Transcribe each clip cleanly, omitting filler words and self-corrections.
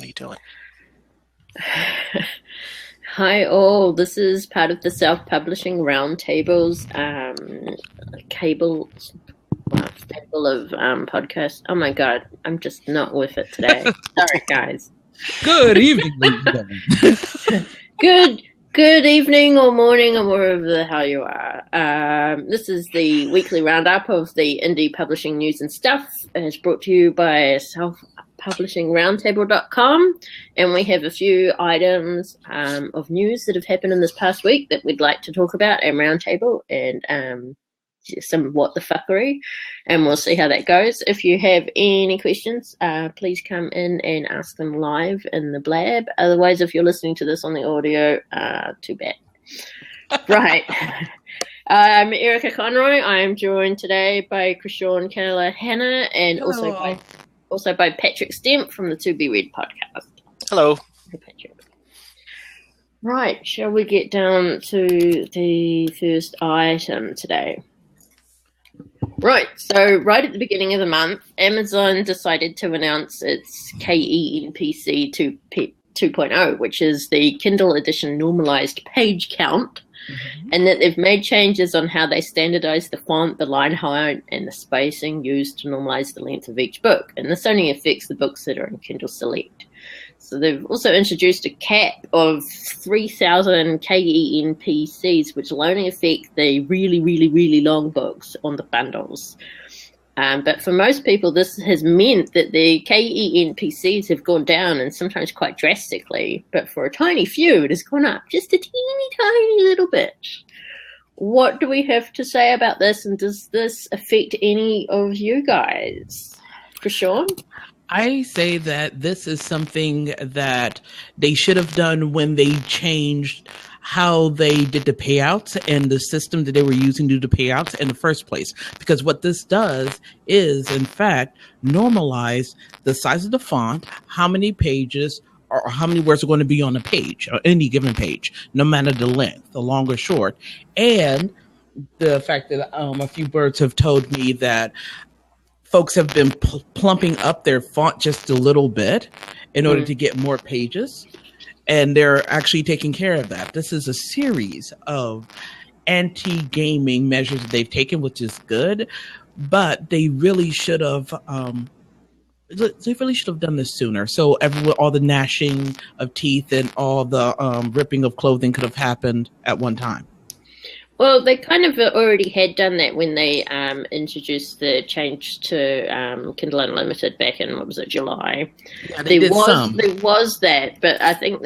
What are you doing? Hi all, this is part of the Self-Publishing Roundtable's stable of podcasts. Oh my god, I'm just not with it today. Sorry guys. Good evening, ladies and gentlemen. Good evening or morning or wherever the hell you are. This is the weekly roundup of the indie publishing news and stuff. It's brought to you by selfpublishingroundtable.com, and we have a few items of news that have happened in this past week that we'd like to talk about at Roundtable, and some what the fuckery, and we'll see how that goes. If you have any questions, please come in and ask them live in the blab. Otherwise, if you're listening to this on the audio, too bad. Right. I'm Erica Conroy. I am joined today by Chrishaun Keller, Hannah, and also by Patrick Stemp from the To Be Read podcast. Hello. Hey, Patrick. Right, shall we get down to the first item today? Right, so right at the beginning of the month, Amazon decided to announce its KENPC 2.0, which is the Kindle edition normalized page count, and that they've made changes on how they standardize the font, the line height, and the spacing used to normalize the length of each book. And this only affects the books that are in Kindle Select. So they've also introduced a cap of 3,000 KENPCs, which will only affect the really, really, really long books on the bundles. But for most people, this has meant that the KENPCs have gone down, and sometimes quite drastically. But for a tiny few, it has gone up just a teeny tiny little bit. What do we have to say about this, and does this affect any of you guys? Chrishaun? I say that this is something that they should have done when they changed how they did the payouts and the system that they were using to do the payouts in the first place. Because what this does is, in fact, normalize the size of the font, how many pages or how many words are going to be on a page, or any given page, no matter the length, the long or short. And the fact that a few birds have told me that folks have been plumping up their font just a little bit in order to get more pages, and they're actually taking care of that. This is a series of anti-gaming measures that they've taken, which is good, but they really should have done this sooner. So all the gnashing of teeth and all the ripping of clothing could have happened at one time. Well, they kind of already had done that when they introduced the change to Kindle Unlimited back in, what was it, July? Yeah, There was that, but I think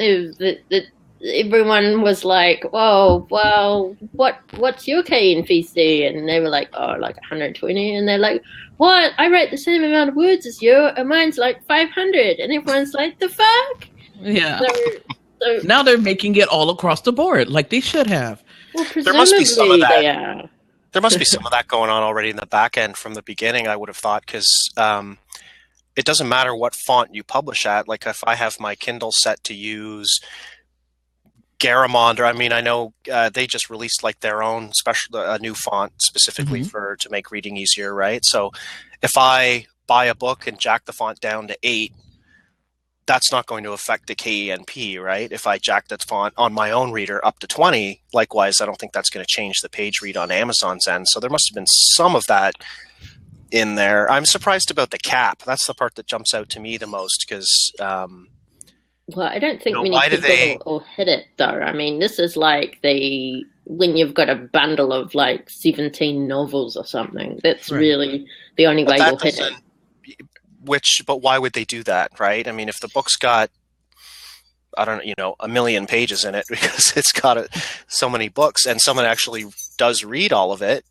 everyone was like, "Whoa, well, what's your KNPC?" And they were like, "Oh, like 120," and they're like, "What? I write the same amount of words as you, and mine's like 500," and everyone's like, "The fuck?" Yeah. So now they're making it all across the board, like they should have. Well, There must be some of that. They are. There must be some of that going on already in the back end from the beginning, I would have thought, because it doesn't matter what font you publish at. Like if I have my Kindle set to use Garamond, or I know they just released like their own a new font specifically to make reading easier, right? So if I buy a book and jack the font down to 8, that's not going to affect the KENP, right? If I jack that font on my own reader up to 20, likewise, I don't think that's going to change the page read on Amazon's end. So there must have been some of that in there. I'm surprised about the cap. That's the part that jumps out to me the most, because well, I don't think many people will hit it, though. I mean, this is like when you've got a bundle of like 17 novels or something. That's really the only way you'll hit it. But why would they do that, right? I mean, if the book's got, I don't know, 1 million pages in it because it's got so many books, and someone actually does read all of it,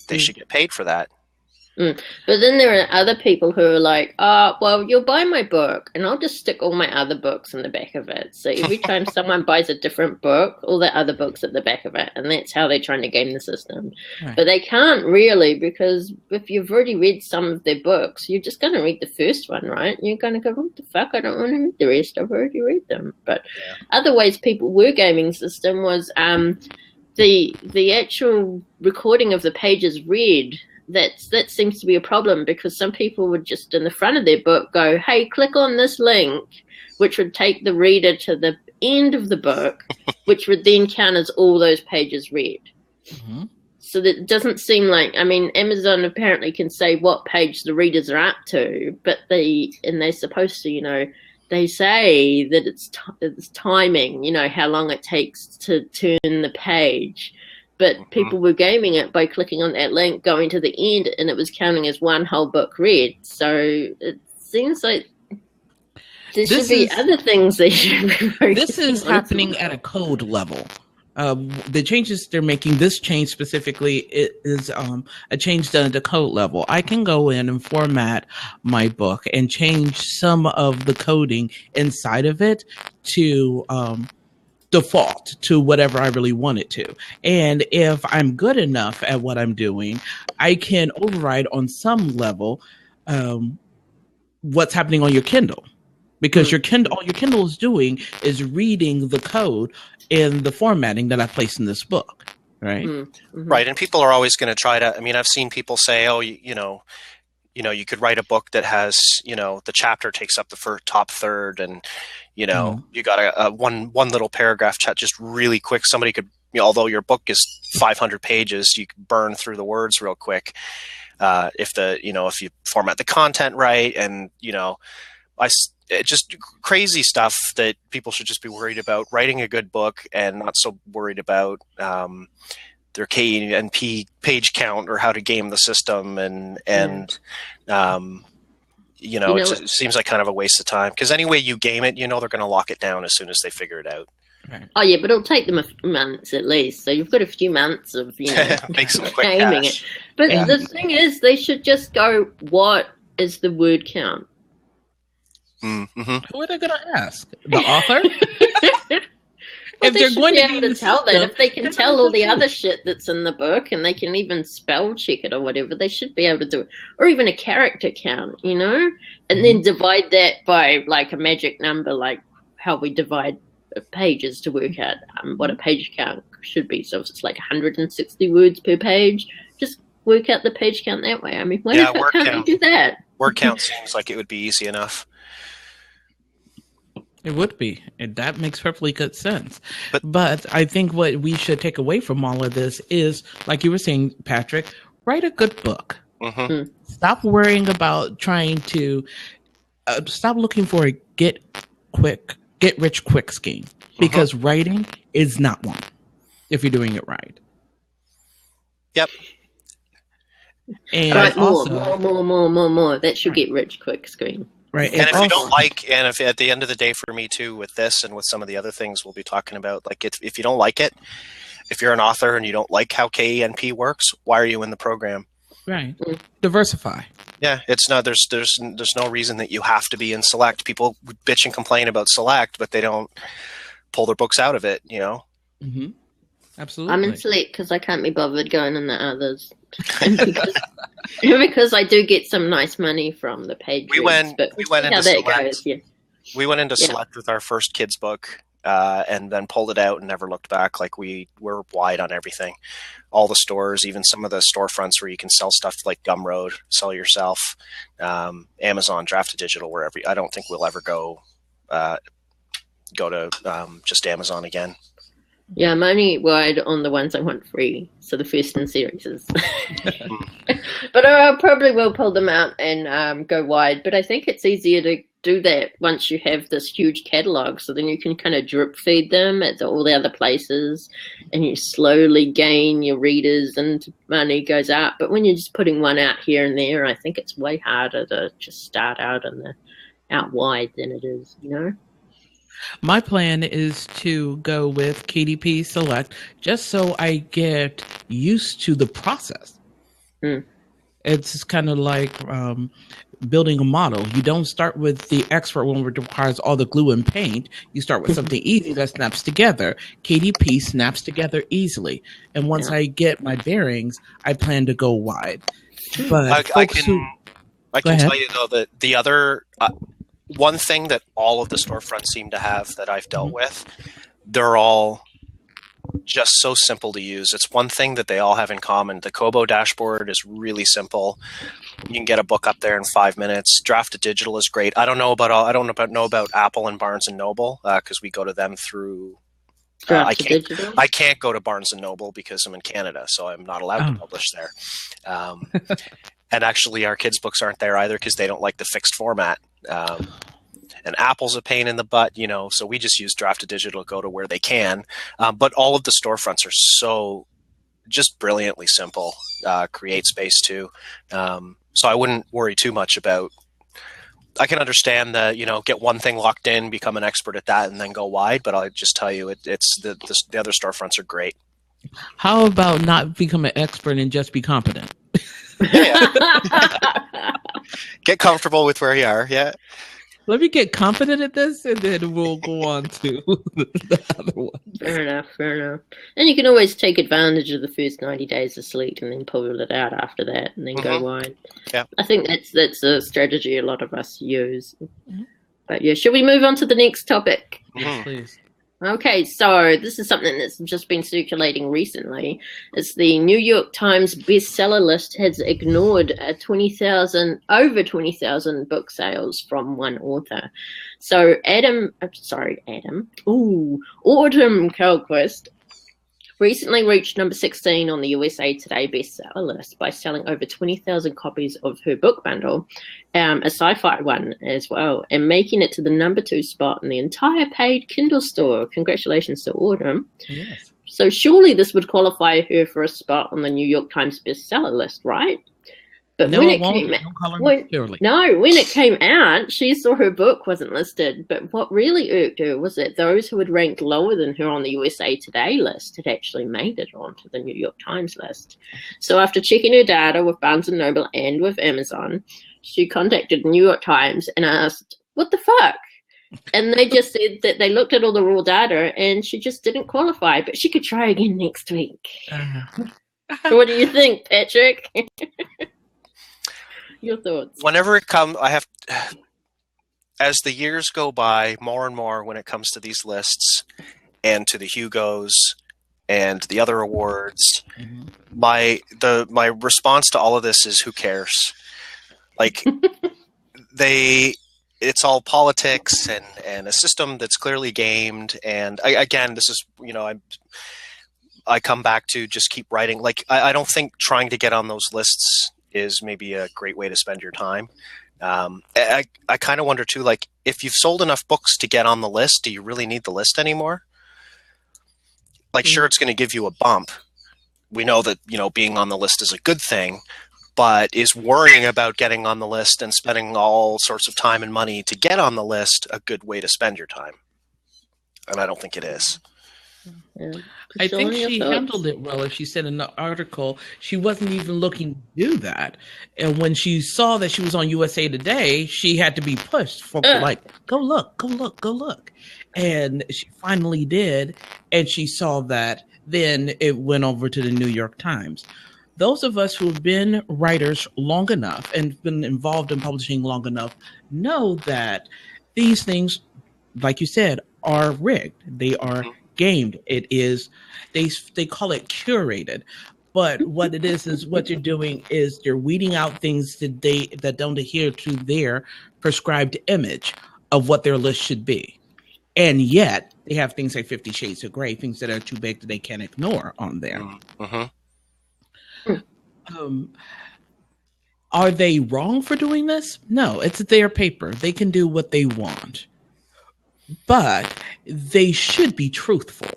they should get paid for that. But then there are other people who are like, well, you'll buy my book and I'll just stick all my other books in the back of it. So every time someone buys a different book, all the other books at the back of it. And that's how they're trying to game the system. Right. But they can't really, because if you've already read some of their books, you're just going to read the first one, right? You're going to go, what the fuck? I don't want to read the rest. I've already read them. But other ways people were gaming the system was the actual recording of the pages read that seems to be a problem, because some people would just in the front of their book go, hey, click on this link, which would take the reader to the end of the book, which would then count as all those pages read. Mm-hmm. So that it doesn't seem like, I mean, Amazon apparently can say what page the readers are up to, but they're supposed to, you know, they say that it's timing, you know, how long it takes to turn the page. But people were gaming it by clicking on that link, going to the end, and it was counting as one whole book read. So it seems like there should be other things they should be focusing on. This is happening at a code level. The changes they're making, this change specifically, is a change done at the code level. I can go in and format my book and change some of the coding inside of it to default to whatever I really want it to. And if I'm good enough at what I'm doing, I can override on some level what's happening on your Kindle. Because all your Kindle is doing is reading the code in the formatting that I placed in this book, right? Mm-hmm. Right, and people are always going to try to. I mean, I've seen people say, "Oh, you know, you could write a book that has, you know, the chapter takes up the top third, and you know, you got a one little paragraph chat just really quick. Somebody could, you know, although your book is 500 pages, you could burn through the words real quick if you format the content right, and you know, just crazy stuff that people should just be worried about writing a good book and not so worried about their K and P page count or how to game the system. It seems like kind of a waste of time, because any way you game it, you know, they're going to lock it down as soon as they figure it out. Right. Oh yeah, but it'll take them a few months at least. So you've got a few months of, you know, make some quick gaming cash. it. But the thing is, they should just go, what is the word count? Mm-hmm. Who are they going to ask? The author? Well, if they're going to be able to tell that, if they can tell all the other shit that's in the book, and they can even spell check it or whatever, they should be able to do it. Or even a character count, you know, and then divide that by like a magic number, like how we divide pages to work out what a page count should be. So if it's like 160 words per page, just work out the page count that way. I mean, why can't you do that? Word count seems like it would be easy enough. It would be. And that makes perfectly good sense. But I think what we should take away from all of this is, like you were saying, Patrick, write a good book. Mm-hmm. Stop worrying about trying to stop looking for a get rich quick scheme, because writing is not one if you're doing it right. Yep. And more. That should get rich quick scheme. Right. And if you don't like, and if at the end of the day for me too, with this and with some of the other things we'll be talking about, like if you don't like it, if you're an author and you don't like how KENP works, why are you in the program? Right. Diversify. Yeah, it's not. There's no reason that you have to be in Select. People bitch and complain about Select, but they don't pull their books out of it. You know. Mm-hmm. Absolutely. I'm in Select because I can't be bothered going in the others. because I do get some nice money from the page. We went into Select. We went into Select with our first kids book, and then pulled it out and never looked back. Like we were wide on everything, all the stores, even some of the storefronts where you can sell stuff like Gumroad, sell yourself, Amazon, Drafted Digital, wherever. I don't think we'll ever go to just Amazon again. Yeah, I'm only wide on the ones I want free. So the first in series is. But I probably will pull them out and go wide. But I think it's easier to do that once you have this huge catalog. So then you can kind of drip feed them at all the other places, and you slowly gain your readers and money goes up. But when you're just putting one out here and there, I think it's way harder to just start out wide than it is, you know? My plan is to go with KDP Select just so I get used to the process. It's kind of like building a model. You don't start with the expert one which requires all the glue and paint. You start with something easy that snaps together. KDP snaps together easily. And once I get my bearings, I plan to go wide. But I can tell you, though, that the other... one thing that all of the storefronts seem to have that I've dealt with, they're all just so simple to use. It's one thing that they all have in common. The Kobo dashboard is really simple. You can get a book up there in 5 minutes. Draft Digital is great. I don't know about Apple and Barnes and Noble because we go to them through. I can't go to Barnes and Noble because I'm in Canada, so I'm not allowed to publish there. And actually, our kids' books aren't there either because they don't like the fixed format. And Apple's a pain in the butt, so we just use Draft Digital to go to where they can. But all of the storefronts are so just brilliantly simple. Create space too. So I wouldn't worry too much about. I can understand that, get one thing locked in, become an expert at that, and then go wide. But I'll just tell you, it's the other storefronts are great. How about not become an expert and just be competent? Yeah. Get comfortable with where you are. Yeah. Let me get confident at this, and then we'll go on to the other one. Fair enough. And you can always take advantage of the first 90 days of Sleek and then pull it out after that and then go wide. Yeah. I think that's a strategy a lot of us use. Mm-hmm. But yeah, should we move on to the next topic? Yes, please. Okay, so this is something that's just been circulating recently. It's the New York Times bestseller list has ignored over 20,000 book sales from one author. So Autumn Kelquist recently reached number 16 on the USA Today bestseller list by selling over 20,000 copies of her book bundle, a sci-fi one as well, and making it to the number 2 spot in the entire paid Kindle store. Congratulations to Autumn. Yes. So surely this would qualify her for a spot on the New York Times bestseller list, right? But no, when it came out, she saw her book wasn't listed. But what really irked her was that those who had ranked lower than her on the USA Today list had actually made it onto the New York Times list. So after checking her data with Barnes & Noble and with Amazon, she contacted the New York Times and asked, what the fuck? And they just said that they looked at all the raw data and she just didn't qualify, but she could try again next week. So what do you think, Patrick? Your thoughts? Whenever it comes, as the years go by, more and more when it comes to these lists and to the Hugos and the other awards, my response to all of this is, who cares? Like, it's all politics and a system that's clearly gamed. And this is, I come back to just keep writing. Like, I don't think trying to get on those lists is maybe a great way to spend your time. I kind of wonder too, like, if you've sold enough books to get on the list, do you really need the list anymore? Like, sure, it's going to give you a bump. We know that, being on the list is a good thing, but is worrying about getting on the list and spending all sorts of time and money to get on the list a good way to spend your time? And I don't think it is. Yeah. I think she handled it well. If she said in the article, she wasn't even looking to do that. And when she saw that she was on USA Today, she had to be pushed for like, go look. And she finally did. And she saw that. Then it went over to the New York Times. Those of us who have been writers long enough and been involved in publishing long enough know that these things, like you said, are rigged. They are gamed. It is, they call it curated, but what it is what you're doing is you're weeding out things that don't adhere to their prescribed image of what their list should be. And yet they have things like 50 Shades of Grey, things that are too big that they can't ignore on there. Are they wrong for doing this? No, it's their paper. They can do what they want. But they should be truthful.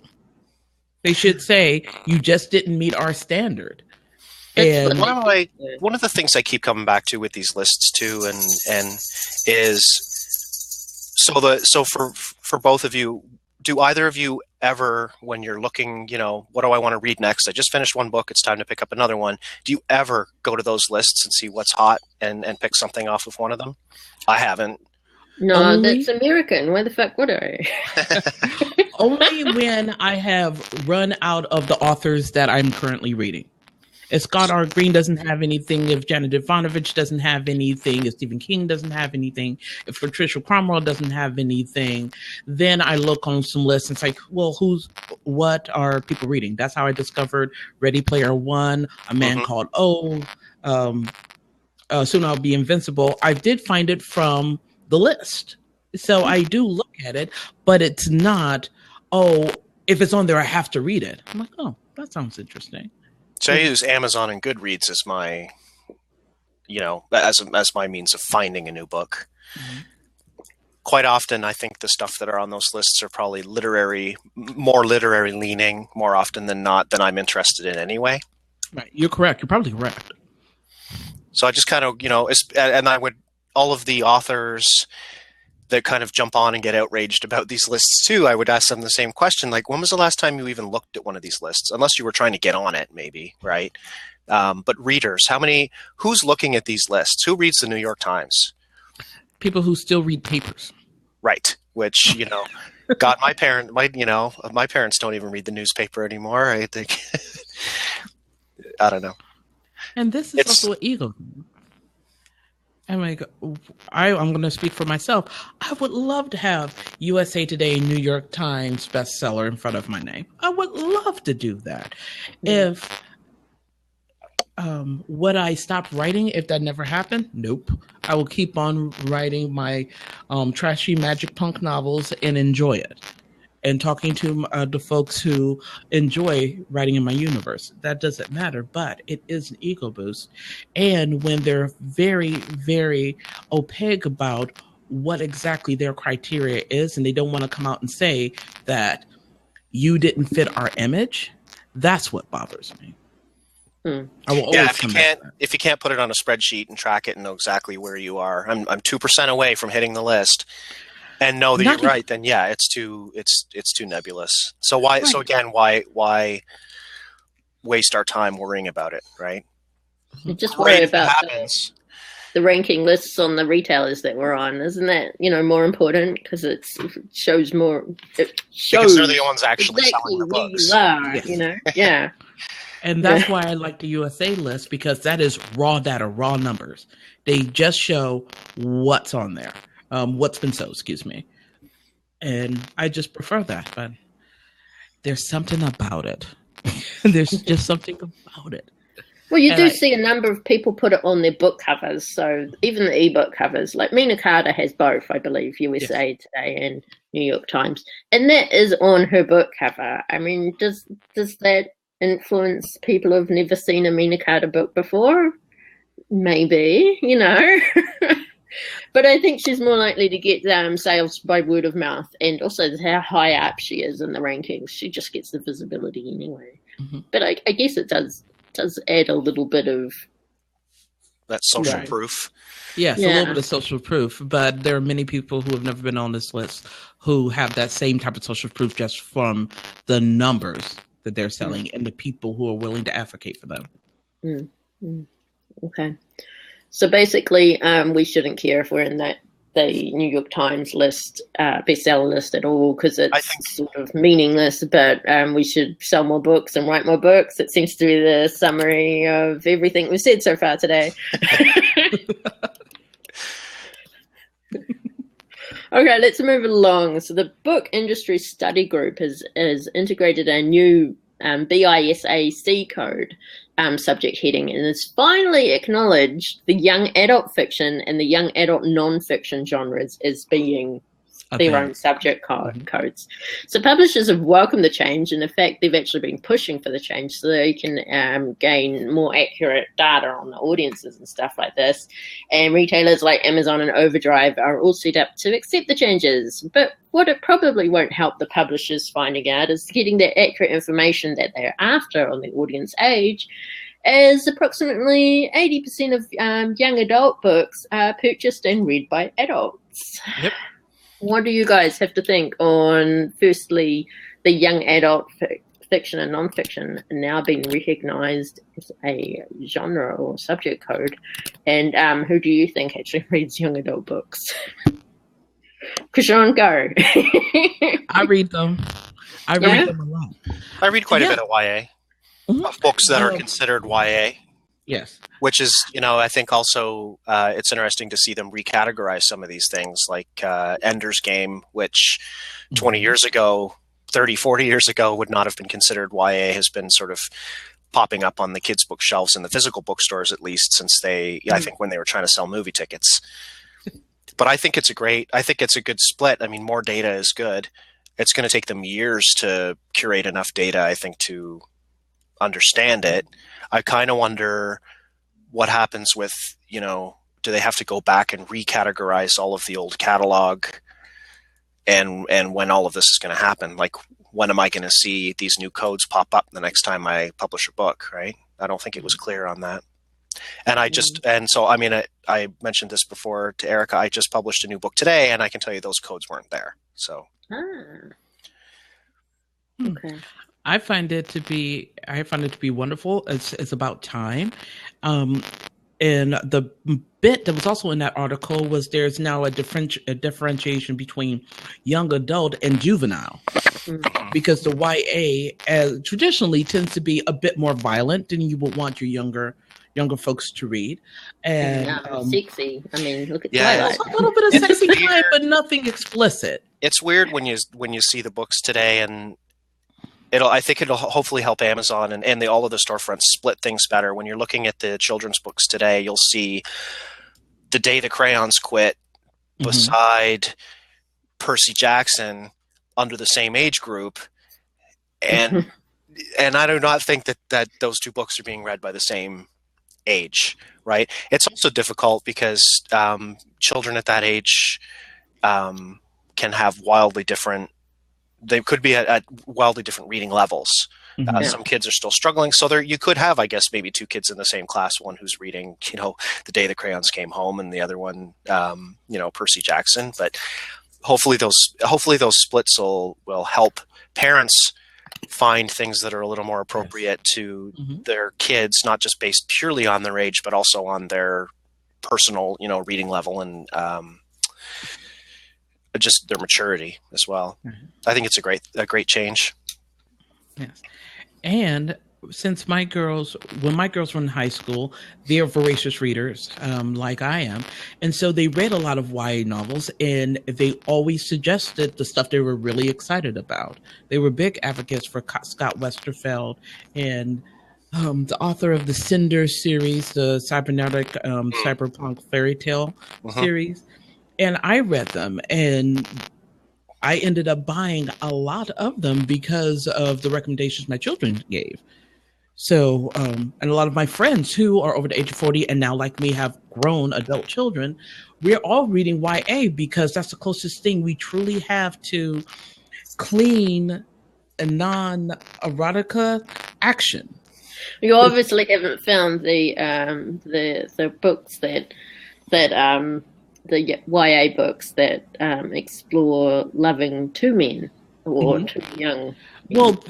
They should say, you just didn't meet our standard. And one of the things I keep coming back to with these lists too, and is so for both of you, do either of you ever, when you're looking, what do I want to read next? I just finished one book, it's time to pick up another one. Do you ever go to those lists and see what's hot and pick something off of one of them? I haven't. No, that's American. Why the fuck would I? Only when I have run out of the authors that I'm currently reading. If Scott R. Green doesn't have anything, if Janet Ivanovich doesn't have anything, if Stephen King doesn't have anything, if Patricia Cromwell doesn't have anything, then I look on some lists and it's like, well, what are people reading? That's how I discovered Ready Player One, A Man Called O, Soon I'll Be Invincible. I did find it from the list. So I do look at it, but it's not, if it's on there, I have to read it. I'm like, oh, that sounds interesting. So I use Amazon and Goodreads as my, as my means of finding a new book. Mm-hmm. Quite often, I think the stuff that are on those lists are probably more literary leaning, more often than not, than I'm interested in anyway. Right. You're correct. You're probably correct. So I just kind of, and I would, all of the authors that kind of jump on and get outraged about these lists too, I would ask them the same question, like, when was the last time you even looked at one of these lists? Unless you were trying to get on it, maybe, right? But readers, who's looking at these lists? Who reads the New York Times? People who still read papers. Right, which, God, my parents don't even read the newspaper anymore. I think, I don't know. And this is also an ego. I'm like, I'm going to speak for myself. I would love to have USA Today, New York Times bestseller in front of my name. I would love to do that. Yeah. If would I stop writing if that never happened? Nope. I will keep on writing my trashy magic punk novels and enjoy it. And talking to the folks who enjoy writing in my universe. That doesn't matter, but it is an ego boost. And when they're very, very opaque about what exactly their criteria is, and they don't want to come out and say that you didn't fit our image, that's what bothers me. I will always if you can't put it on a spreadsheet and track it and know exactly where you are, I'm 2% away from hitting the list. And know that you're right, then yeah, it's too nebulous. So why? Right. So again, why waste our time worrying about it, right? You just worry about the ranking lists on the retailers that we're on, isn't that more important because it shows more? It shows because they're the ones actually selling the books. Yeah. And that's why I like the USA list, because that is raw data, raw numbers. They just show what's on there. What's been sold, excuse me. And I just prefer that, but there's something about it. There's just something about it. Well, you see a number of people put it on their book covers. So even the ebook covers, like Mina Carter has both, I believe, USA Today and New York Times. And that is on her book cover. I mean, does that influence people who've never seen a Mina Carter book before? Maybe, But I think she's more likely to get sales by word of mouth, and also how high up she is in the rankings. She just gets the visibility anyway. Mm-hmm. But I guess it does add a little bit of that social proof. Yes, a little bit of social proof. But there are many people who have never been on this list who have that same type of social proof just from the numbers that they're selling and the people who are willing to advocate for them. Mm-hmm. Okay. So basically, we shouldn't care if we're in the New York Times list, bestseller list at all, because it's sort of meaningless, but we should sell more books and write more books. It seems to be the summary of everything we've said so far today. Okay, let's move along. So the Book Industry Study Group has integrated a new BISAC code subject heading, and has finally acknowledged the young adult fiction and the young adult non-fiction genres as being their own subject codes. So publishers have welcomed the change, and in fact they've actually been pushing for the change so they can gain more accurate data on the audiences and stuff like this. And retailers like Amazon and Overdrive are all set up to accept the changes. But what it probably won't help the publishers finding out is getting the accurate information that they're after on the audience age, as approximately 80% of young adult books are purchased and read by adults. Yep. What do you guys have to think on, firstly, the young adult fiction and non-fiction now being recognised as a genre or subject code, and who do you think actually reads young adult books? Chrishaun, go. I read them. I read them a lot. I read quite a bit of YA. of books that are considered YA. Yes. Which is, I think also it's interesting to see them recategorize some of these things, like Ender's Game, which 20 years ago, 30, 40 years ago would not have been considered YA, has been sort of popping up on the kids' bookshelves in the physical bookstores, at least since I think when they were trying to sell movie tickets. But I think it's a good split. I mean, more data is good. It's going to take them years to curate enough data, I think, to understand it. I kind of wonder what happens with, do they have to go back and recategorize all of the old catalog, and when all of this is going to happen? Like, when am I going to see these new codes pop up the next time I publish a book, right? I don't think it was clear on that. And I mentioned this before to Erica. I just published a new book today, and I can tell you those codes weren't there. So. Okay. I find it to be wonderful. It's about time. And the bit that was also in that article was there's now a differentiation between young adult and juvenile, because the YA traditionally tends to be a bit more violent than you would want your younger folks to read. And sexy. I mean, look at Twilight. A little bit of sexy time, but nothing explicit. It's weird when you see the books today, and I think it'll hopefully help Amazon and all of the storefronts split things better. When you're looking at the children's books today, you'll see The Day the Crayons Quit beside Percy Jackson under the same age group. And I do not think that those two books are being read by the same age, right? It's also difficult because children at that age can have wildly different. They could be at wildly different reading levels. Some kids are still struggling. So you could have, I guess, maybe two kids in the same class, one who's reading, The Day the Crayons Came Home, and the other one, Percy Jackson. But hopefully those splits will help parents find things that are a little more appropriate to their kids, not just based purely on their age, but also on their personal, reading level and just their maturity as well. I think it's a great change. Yes. And since when my girls were in high school, they are voracious readers, like I am. And so they read a lot of YA novels, and they always suggested the stuff they were really excited about. They were big advocates for Scott Westerfeld and the author of the Cinder series, the cyberpunk fairy tale series. And I read them, and I ended up buying a lot of them because of the recommendations my children gave. So, and a lot of my friends who are over the age of 40 and now, like me, have grown adult children, we're all reading YA because that's the closest thing we truly have to clean and non-erotica action. You obviously haven't found the books that the YA books that explore loving two men or two young. Those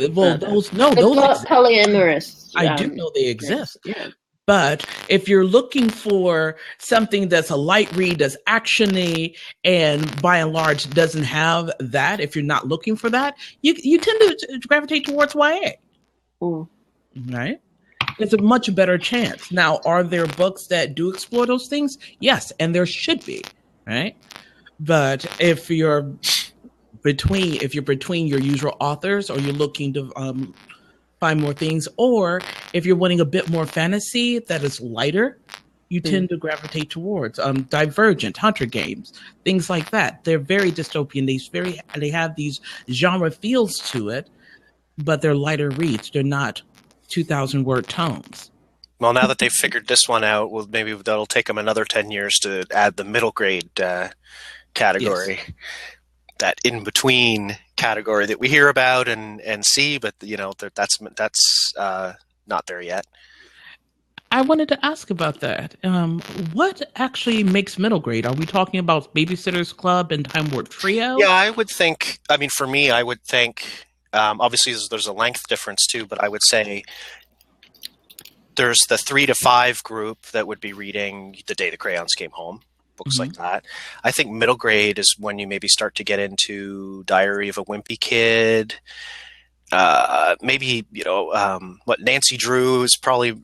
polyamorous. I do know they exist. Yeah. But if you're looking for something that's a light read, that's actiony, and by and large doesn't have that, if you're not looking for that, you tend to gravitate towards YA. Right? It's a much better chance. Now, are there books that do explore those things? Yes, and there should be, right? But if you're between your usual authors, or you're looking to find more things, or if you're wanting a bit more fantasy that is lighter, you tend to gravitate towards Divergent, Hunter Games, things like that. They're very dystopian. They have these genre feels to it, but they're lighter reads. They're not 2,000 word tomes. Well, now that they've figured this one out, well, maybe that'll take them another 10 years to add the middle grade category. Yes. That in between category that we hear about and see, but that's not there yet. I wanted to ask about that. What actually makes middle grade? Are we talking about Babysitter's Club and Time Warp Trio? Yeah, I would think. I mean, for me, I would think. Obviously, there's a length difference too, but I would say there's the 3 to 5 group that would be reading The Day the Crayons Came Home, books like that. I think middle grade is when you maybe start to get into Diary of a Wimpy Kid, maybe what Nancy Drew is probably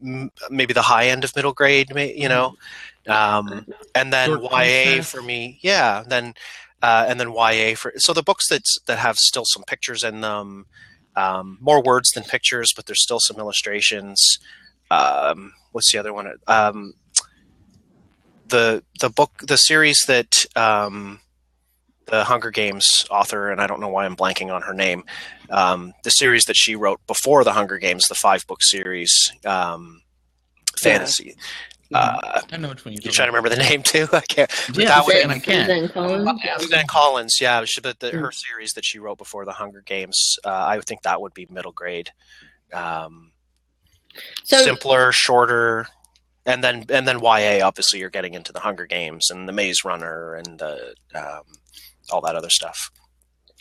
maybe the high end of middle grade, and then Short YA princess. for me, yeah. And then YA for the books that have still some pictures in them, more words than pictures, but there's still some illustrations. What's the other one? The series that the Hunger Games author, and I don't know why I'm blanking on her name, the series that she wrote before the Hunger Games, the 5-book series, fantasy. I know which one You trying to remember the name too? I can't. Yeah, That I can't. Suzanne Collins? Suzanne Collins, yeah. Her series that she wrote before the Hunger Games, I would think that would be middle grade. Simpler, shorter, and then YA. Obviously, you're getting into the Hunger Games and the Maze Runner and the all that other stuff.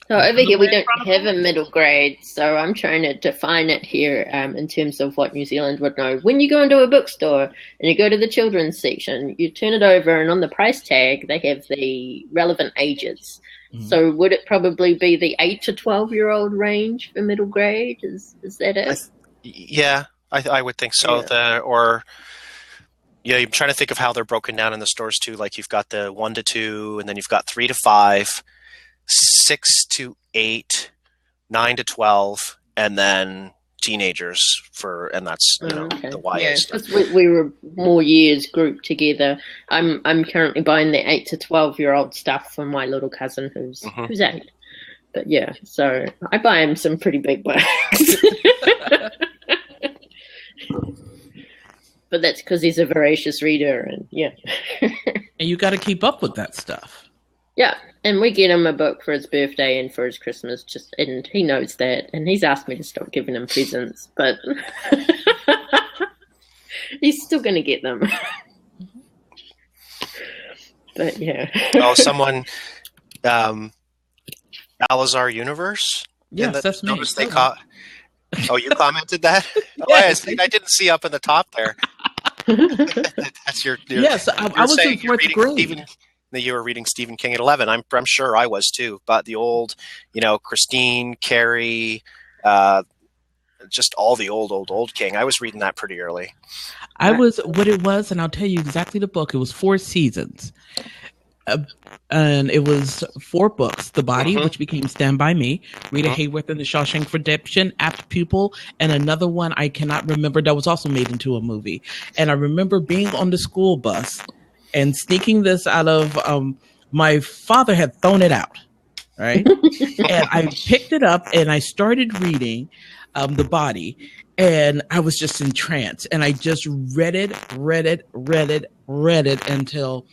So over here we don't have a middle grade, so I'm trying to define it here in terms of what New Zealand would know. When you go into a bookstore and you go to the children's section, you turn it over and on the price tag they have the relevant ages. Mm-hmm. So would it probably be the 8 to 12-year-old range for middle grade? Is that it? I would think so. Yeah. I'm trying to think of how they're broken down in the stores too. Like you've got the 1 to 2, and then you've got 3 to 5. 6 to 8, 9 to 12, and then teenagers and that's the YA stuff. Because we were more years grouped together. I'm currently buying the 8 to 12-year-old stuff for my little cousin who's 8. But yeah, so I buy him some pretty big books. But that's because he's a voracious reader, and yeah. And you got to keep up with that stuff. Yeah, and we get him a book for his birthday and for his Christmas, and he knows that, and he's asked me to stop giving him presents, but he's still going to get them. But yeah. Oh, someone, Alazar Universe? Yes, that's me. Oh, you commented that? Yes. I didn't see up in the top there. That's your yes, I was in 4th grade. That you were reading Stephen King at 11. I'm sure I was too. But the old, Christine, Carrie, just all the old King. I was reading that pretty early. What it was, and I'll tell you exactly the book. It was 4 seasons. And it was 4 books. The Body, which became Stand By Me, Rita Hayworth and the Shawshank Redemption, Apt Pupil, and another one I cannot remember that was also made into a movie. And I remember being on the school bus and sneaking this out of, my father had thrown it out, right? And I picked it up and I started reading The Body, and I was just entranced. And I just read it until,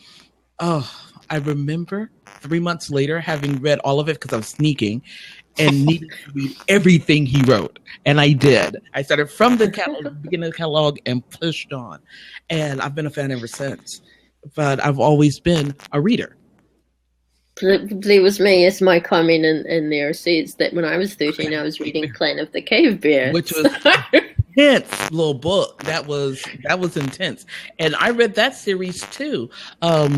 I remember 3 months later having read all of it because I was sneaking and needed to read everything he wrote. And I did. I started from the beginning of the catalog and pushed on. And I've been a fan ever since. But I've always been a reader. There was me, as my comment in there says, that when I was 13, I was reading Clan of the Cave Bear. Which was intense little book. That was intense. And I read that series too. A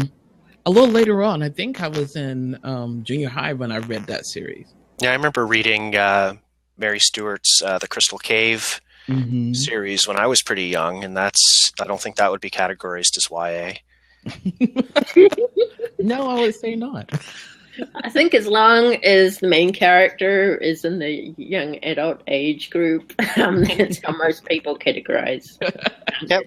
little later on. I think I was in junior high when I read that series. Yeah, I remember reading Mary Stewart's The Crystal Cave series when I was pretty young, and I don't think that would be categorized as YA. No, I would say not. I think as long as the main character is in the young adult age group, that's how most people categorize. Yep.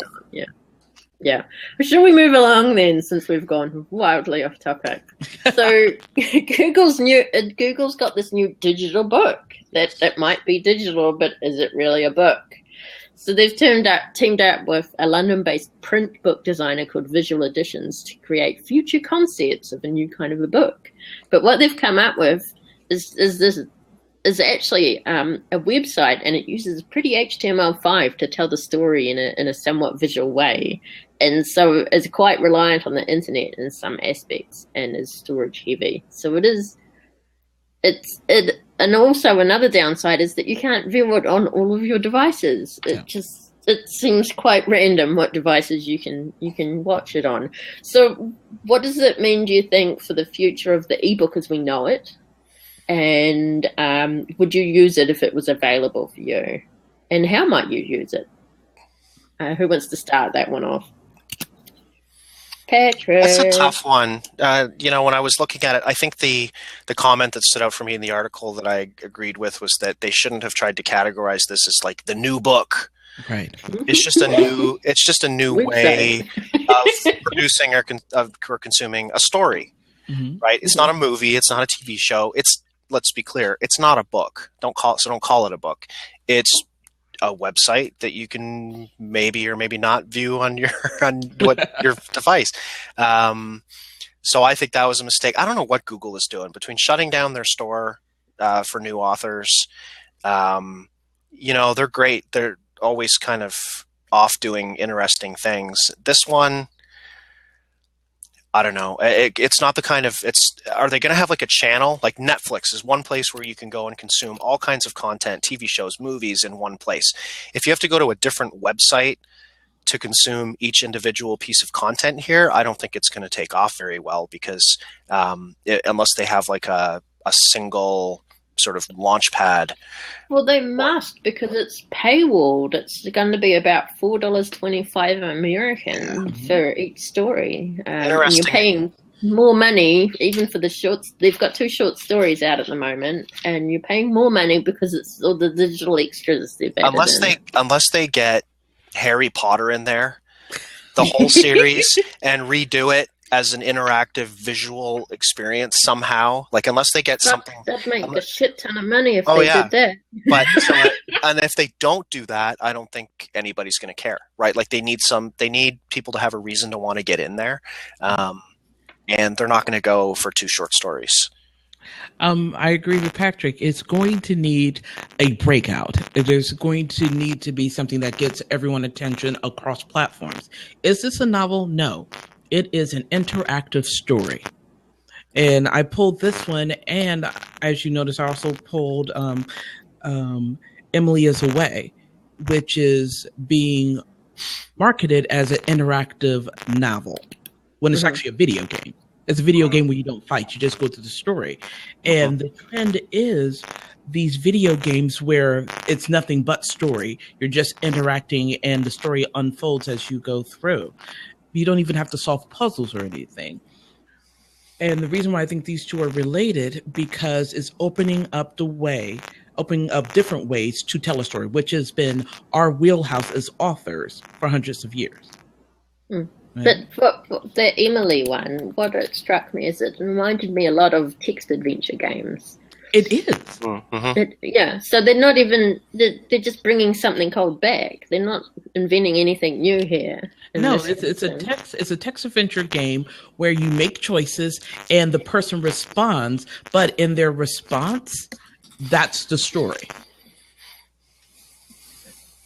Yeah. Shall we move along then, since we've gone wildly off topic? So Google's got this new digital book that might be digital, but is it really a book? So they've teamed up with a London-based print book designer called Visual Editions to create future concepts of a new kind of a book. But what they've come up with is actually a website, and it uses pretty HTML5 to tell the story in a somewhat visual way. And so it's quite reliant on the internet in some aspects and is storage heavy. So and also another downside is that you can't view it on all of your devices. It seems quite random what devices you can watch it on. So what does it mean, do you think, for the future of the ebook as we know it? And would you use it if it was available for you? And how might you use it? Who wants to start that one off? Patrick. That's a tough one. When I was looking at it, I think the comment that stood out for me in the article that I agreed with was that they shouldn't have tried to categorize this as like the new book. Right. It's just a new way of producing or consuming a story. Mm-hmm. Right? It's not a movie. It's not a TV show. Let's be clear. It's not a book. Don't call it a book. It's a website that you can maybe or maybe not view on your device. So I think that was a mistake. I don't know what Google is doing between shutting down their store for new authors. They're great. They're always kind of off doing interesting things. This one, I don't know. It's not the kind of are they going to have like a channel? Like Netflix is one place where you can go and consume all kinds of content, TV shows, movies in one place. If you have to go to a different website to consume each individual piece of content here, I don't think it's going to take off very well because unless they have like a single sort of launch pad. Well, they must because it's paywalled. It's going to be about $4.25 American for each story. And you're paying more money even for the shorts. They've got 2 short stories out at the moment, and you're paying more money because it's all the digital extras they've added unless they get Harry Potter in there, the whole series, and redo it as an interactive visual experience somehow. Like unless they get something, that'd make a shit ton of money if they did that. But and if they don't do that, I don't think anybody's going to care, right? Like they need people to have a reason to want to get in there, and they're not going to go for 2 short stories. I agree with Patrick. It's going to need a breakout. There's going to need to be something that gets everyone attention across platforms. Is this a novel? No. It is an interactive story. And I pulled this one, and as you notice, I also pulled Emily is Away, which is being marketed as an interactive novel when it's actually a video game. It's a video game where you don't fight, you just go through the story. And the trend is these video games where it's nothing but story. You're just interacting and the story unfolds as you go through. You don't even have to solve puzzles or anything. And the reason why I think these two are related, because it's opening up different ways to tell a story, which has been our wheelhouse as authors for hundreds of years. Right? But for the Emily one, what it struck me is it reminded me a lot of text adventure games. It is. Mm-hmm. So they're not even, they're just bringing something cold back. They're not inventing anything new here. No, it's a text adventure game where you make choices and the person responds, but in their response, that's the story.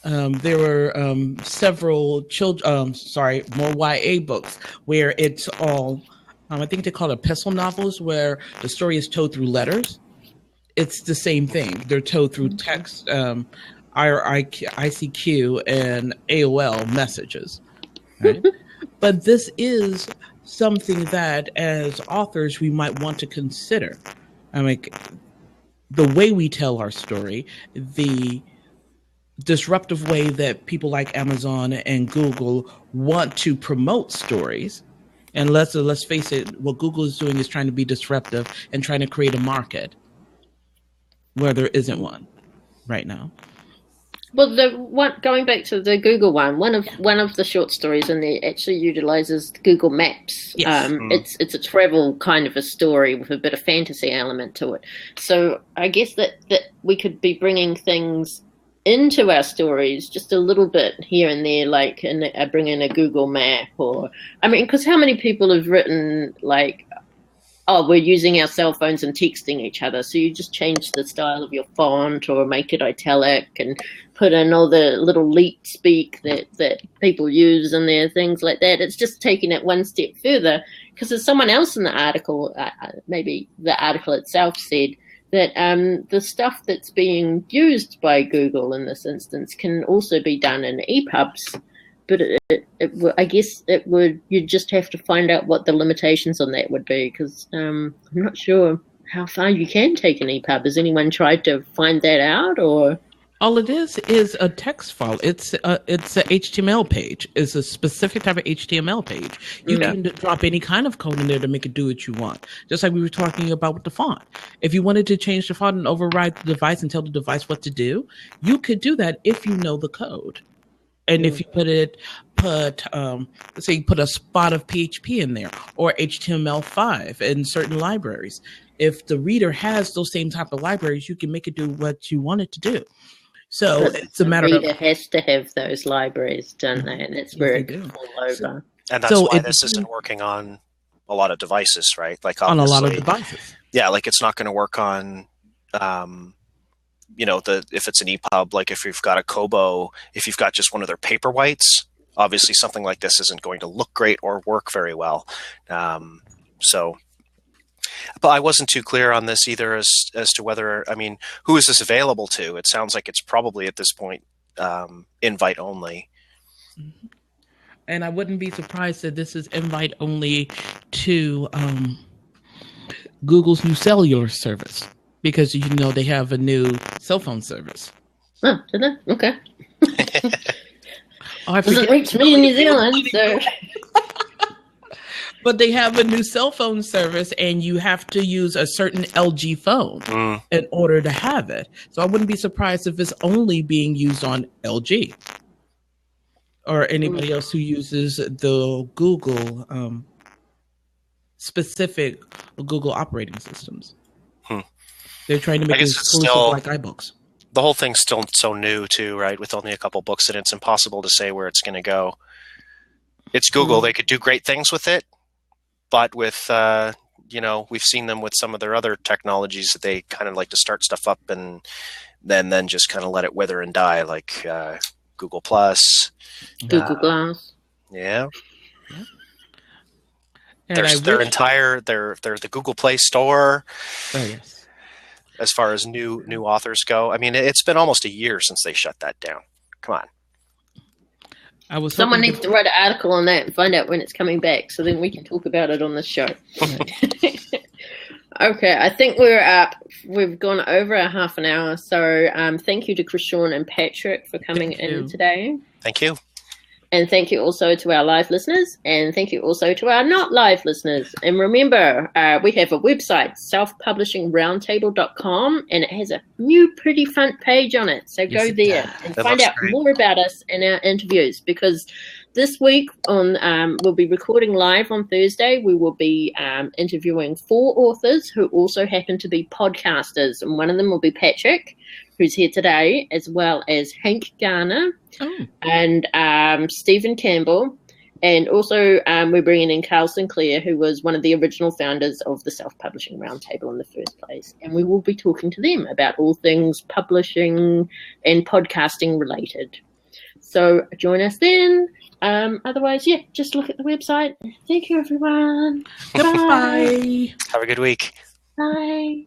There were several more YA books where it's all, I think they call it epistle novels, where the story is told through letters. It's the same thing. They're told through text, ICQ, and AOL messages. Right? But this is something that, as authors, we might want to consider. I mean, the way we tell our story, the disruptive way that people like Amazon and Google want to promote stories. And let's face it, what Google is doing is trying to be disruptive and trying to create a market where there isn't one right now. Well, going back to the Google one of the short stories in there actually utilizes Google Maps. Yes. It's a travel kind of a story with a bit of fantasy element to it. So I guess that we could be bringing things into our stories just a little bit here and there, like bring in a Google map, because how many people have written like, oh, we're using our cell phones and texting each other, so you just change the style of your font or make it italic and put in all the little leet speak that people use in there, things like that. It's just taking it one step further, because there's someone else in the article, maybe the article itself said, that the stuff that's being used by Google in this instance can also be done in EPUBs, but I guess you'd just have to find out what the limitations on that would be, because I'm not sure how far you can take an EPUB. Has anyone tried to find that out, or? All it is a text file. It's a HTML page. It's a specific type of HTML page. You can drop any kind of code in there to make it do what you want. Just like we were talking about with the font. If you wanted to change the font and override the device and tell the device what to do, you could do that if you know the code. And if you let's say you put a spot of PHP in there or HTML5 in certain libraries. If the reader has those same type of libraries, you can make it do what you want it to do. So it's a matter of... The reader has to have those libraries, don't they? And that's where it can fall over. And that's why this isn't working on a lot of devices, right? Like on a lot of devices. Yeah, like it's not going to work on, if it's an EPUB, like if you've got a Kobo, if you've got just one of their Paperwhites, obviously something like this isn't going to look great or work very well. But I wasn't too clear on this either as to whether, who is this available to? It sounds like it's probably at this point invite only. And I wouldn't be surprised that this is invite only to Google's new cellular service, because they have a new cell phone service. Oh, did they? Okay. Doesn't reach me in New Zealand, so... But they have a new cell phone service, and you have to use a certain LG phone in order to have it. So I wouldn't be surprised if it's only being used on LG or anybody else who uses the Google specific Google operating systems. They're trying to make it exclusive like iBooks. The whole thing's still so new too, right? With only a couple books, and it's impossible to say where it's going to go. It's Google. They could do great things with it. But with, we've seen them with some of their other technologies that they kind of like to start stuff up and then just kind of let it wither and die, like Google Plus. Google Glass. Yeah. And There's they're the Google Play Store. Oh, yes. As far as new authors go. I mean, it's been almost a year since they shut that down. Come on. Someone needs to write an article on that and find out when it's coming back, so then we can talk about it on the show. Okay, I think we're up. We've gone over our half an hour, so thank you to Chrishaun and Patrick for coming in today. Thank you. And thank you also to our live listeners, and thank you also to our not live listeners. And remember, we have a website, selfpublishingroundtable.com, and it has a new pretty front page on it. So go there and find out more about us and our interviews, because this week we'll be recording live on Thursday. We will be interviewing 4 authors who also happen to be podcasters, and one of them will be Patrick, who's here today, as well as Hank Garner and Stephen Campbell. And also we're bringing in Carl Sinclair, who was one of the original founders of the Self-Publishing Roundtable in the first place. And we will be talking to them about all things publishing and podcasting related. So join us then. Otherwise, just look at the website. Thank you, everyone. Goodbye. Have a good week. Bye.